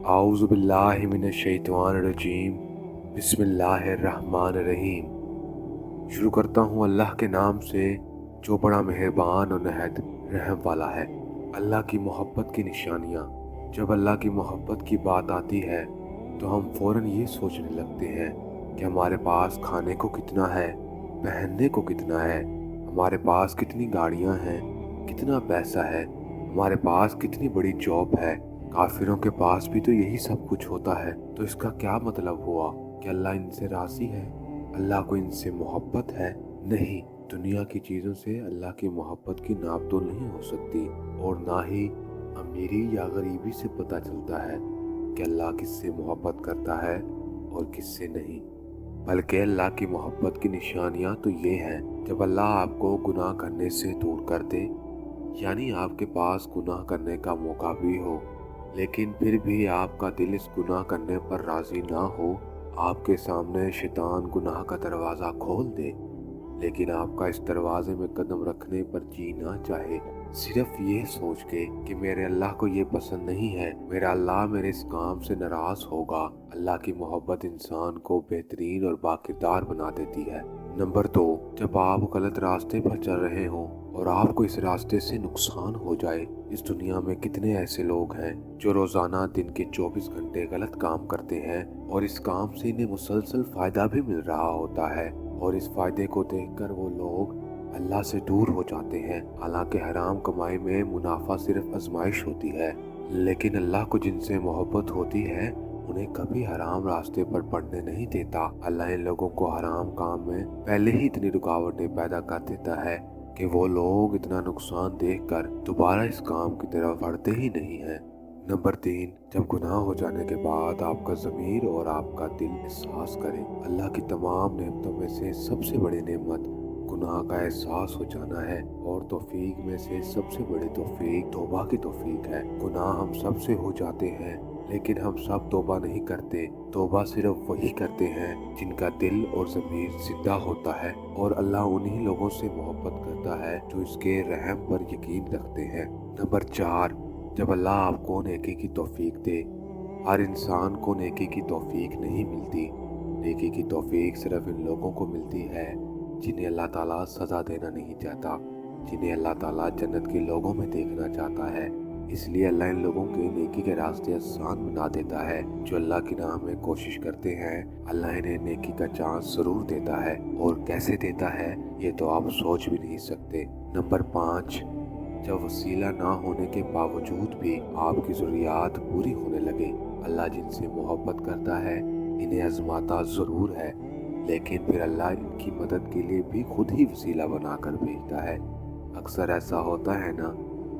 आऊज़ु बिल्लाहि मिनश शैतानिर रजीम। बिस्मिल्लाहिर्रहमानिर्रहीम। शुरू करता हूँ अल्लाह के नाम से जो बड़ा मेहरबान और नहायत रहम वाला है। अल्लाह की मोहब्बत की निशानियाँ। जब अल्लाह की मोहब्बत की बात आती है तो हम फ़ौरन ये सोचने लगते हैं कि हमारे पास खाने को कितना है, पहनने को कितना है, हमारे पास कितनी गाड़ियाँ हैं, कितना पैसा है, हमारे पास कितनी बड़ी जॉब है। काफिरों के पास भी तो यही सब कुछ होता है। तो इसका क्या मतलब हुआ कि अल्लाह इनसे राज़ी है? अल्लाह को इनसे मोहब्बत है? नहीं, दुनिया की चीज़ों से अल्लाह की मोहब्बत की नाप तोल नहीं हो सकती। और ना ही अमीरी या गरीबी से पता चलता है कि अल्लाह किससे मोहब्बत करता है और किससे नहीं। बल्कि अल्लाह की मोहब्बत की निशानियाँ तो ये हैं, जब अल्लाह आपको गुनाह करने से दूर कर दे, यानी आपके पास गुनाह करने का मौका भी हो लेकिन फिर भी आपका दिल इस गुनाह करने पर राज़ी ना हो। आपके सामने शैतान गुनाह का दरवाज़ा खोल दे लेकिन आपका इस दरवाजे में कदम रखने पर जी ना चाहे, सिर्फ ये सोच के कि मेरे अल्लाह को ये पसंद नहीं है, मेरा अल्लाह मेरे इस काम से नाराज़ होगा। अल्लाह की मोहब्बत इंसान को बेहतरीन और बाकिरदार बना देती है। नंबर 2, जब आप गलत रास्ते पर चल रहे हों और आपको इस रास्ते से नुकसान हो जाए। इस दुनिया में कितने ऐसे लोग हैं जो रोज़ाना दिन के 24 घंटे गलत काम करते हैं और इस काम से इन्हें मुसलसल फ़ायदा भी मिल रहा होता है, और इस फ़ायदे को देखकर वो लोग अल्लाह से दूर हो जाते हैं। हालांकि हराम कमाई में मुनाफा सिर्फ आजमाइश होती है, लेकिन अल्लाह को जिनसे मोहब्बत होती है उन्हें कभी हराम रास्ते पर पड़ने नहीं देता। अल्लाह इन लोगों को हराम काम में पहले ही इतनी रुकावटें पैदा कर देता है कि वो लोग इतना नुकसान देखकर दोबारा इस काम की तरफ बढ़ते ही नहीं हैं। नंबर 3, जब गुनाह हो जाने के बाद आपका ज़मीर और आपका दिल एहसास करे अल्लाह की तमाम नेमतों में से सबसे बड़ी नेमत गुनाह का एहसास हो जाना है, और तौफीक में से सबसे बड़ी तौफीक तौबा की तौफीक है। गुनाह हम सब से हो जाते हैं लेकिन हम सब तौबा नहीं करते। तौबा सिर्फ वही करते हैं जिनका दिल और ज़मीर जिंदा होता है, और अल्लाह उन्हीं लोगों से मोहब्बत करता है जो इसके रहम पर यकीन रखते हैं। नंबर 4, जब अल्लाह आपको नेकी की तौफीक दे। हर इंसान को नेकी की तौफीक नहीं मिलती। नेकी की तौफीक सिर्फ इन लोगों को मिलती है जिन्हें अल्लाह ताला सज़ा देना नहीं चाहता, जिन्हें अल्लाह ताला जन्नत के लोगों में देखना चाहता है। इसलिए अल्लाह इन लोगों के नेकी के रास्ते आसान बना देता है। जो अल्लाह की राह में कोशिश करते हैं अल्लाह इन्हें नेकी का चांस ज़रूर देता है, और कैसे देता है ये तो आप सोच भी नहीं सकते। नंबर 5, जब वसीला ना होने के बावजूद भी आपकी ज़रूरियात पूरी होने लगे। अल्लाह जिनसे मोहब्बत करता है इन्हें आजमाता ज़रूर है, लेकिन फिर अल्लाह इनकी मदद के लिए भी खुद ही वसीला बनाकर भेजता है। अक्सर ऐसा होता है ना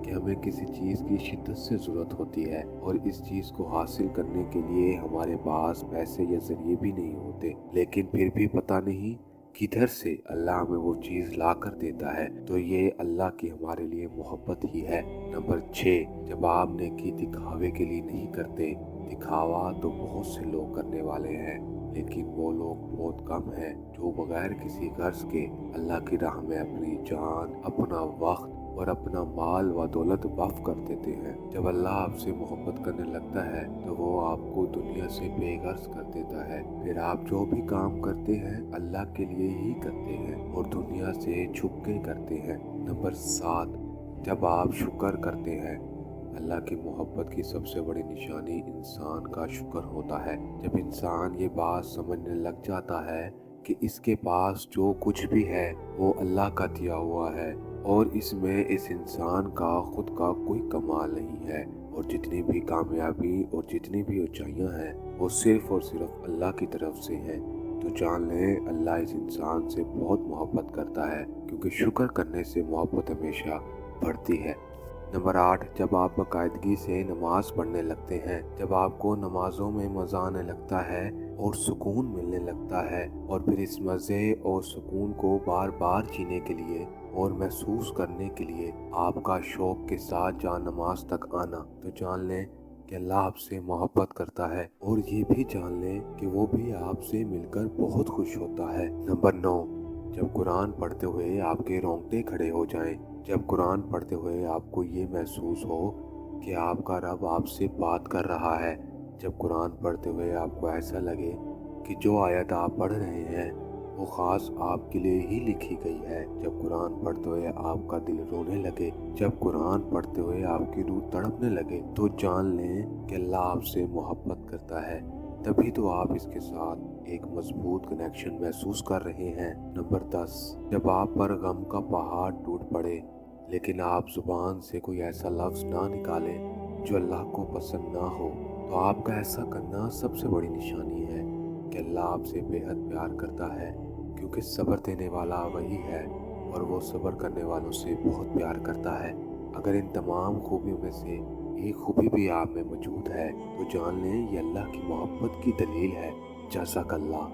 कि हमें किसी चीज़ की शिद्दत से ज़रूरत होती है और इस चीज़ को हासिल करने के लिए हमारे पास पैसे या ज़रिए भी नहीं होते, लेकिन फिर भी पता नहीं किधर से अल्लाह हमें वो चीज़ ला कर देता है। तो ये अल्लाह की हमारे लिए मोहब्बत ही है। नंबर 6, जब आप नेकी दिखावे के लिए नहीं करते। दिखावा तो बहुत से लोग करने वाले हैं, लेकिन वो लोग बहुत कम हैं जो बगैर किसी गर्ज के अल्लाह की राह में अपनी जान, अपना वक्त और अपना माल व दौलत वक्फ कर देते हैं। जब अल्लाह आपसे मोहब्बत करने लगता है तो वो आपको दुनिया से बेगर्ज कर देता है। फिर आप जो भी काम करते हैं अल्लाह के लिए ही करते हैं और दुनिया से छुप के करते हैं। नंबर 7, जब आप शुक्र करते हैं। अल्लाह की मोहब्बत की सबसे बड़ी निशानी इंसान का शुक्र होता है। जब इंसान ये बात समझने लग जाता है कि इसके पास जो कुछ भी है वो अल्लाह का दिया हुआ है और इसमें इस इंसान का खुद का कोई कमाल नहीं है, और जितनी भी कामयाबी और जितनी भी ऊंचाइयां हैं वो सिर्फ और सिर्फ अल्लाह की तरफ से हैं, तो जान लें अल्लाह इस इंसान से बहुत मोहब्बत करता है, क्योंकि शुक्र करने से मोहब्बत हमेशा बढ़ती है। नंबर 8, जब आप बाकायदगी से नमाज पढ़ने लगते हैं। जब आपको नमाजों में मज़ा आने लगता है और सुकून मिलने लगता है, और फिर इस मज़े और सुकून को बार बार जीने के लिए और महसूस करने के लिए आपका शौक़ के साथ जान नमाज तक आना, तो जान लें कि अल्लाह आपसे मोहब्बत करता है, और ये भी जान लें कि वो भी आपसे मिलकर बहुत खुश होता है। नंबर 9, जब कुरान पढ़ते हुए आपके रोंगटे खड़े हो जाएं। जब कुरान पढ़ते हुए आपको ये महसूस हो कि आपका रब आपसे बात कर रहा है, जब कुरान पढ़ते हुए आपको ऐसा लगे कि जो आयत आप पढ़ रहे हैं वो ख़ास आपके लिए ही लिखी गई है, जब कुरान पढ़ते हुए आपका दिल रोने लगे, जब कुरान पढ़ते हुए आपकी रूह तड़पने लगे, तो जान लें कि अल्लाह आपसे मोहब्बत करता है। तभी तो आप इसके साथ एक मजबूत कनेक्शन महसूस कर रहे हैं। नंबर 10, जब आप पर गम का पहाड़ टूट पड़े लेकिन आप जुबान से कोई ऐसा लफ्ज़ ना निकालें जो अल्लाह को पसंद ना हो, तो आपका ऐसा करना सबसे बड़ी निशानी है कि अल्लाह आपसे बेहद प्यार करता है, क्योंकि सब्र देने वाला वही है और वो सब्र करने वालों से बहुत प्यार करता है। अगर इन तमाम खूबियों में से एक खूबी भी आप में मौजूद है तो जान लें ये अल्लाह की मोहब्बत की दलील है। जज़ाकल्लाह।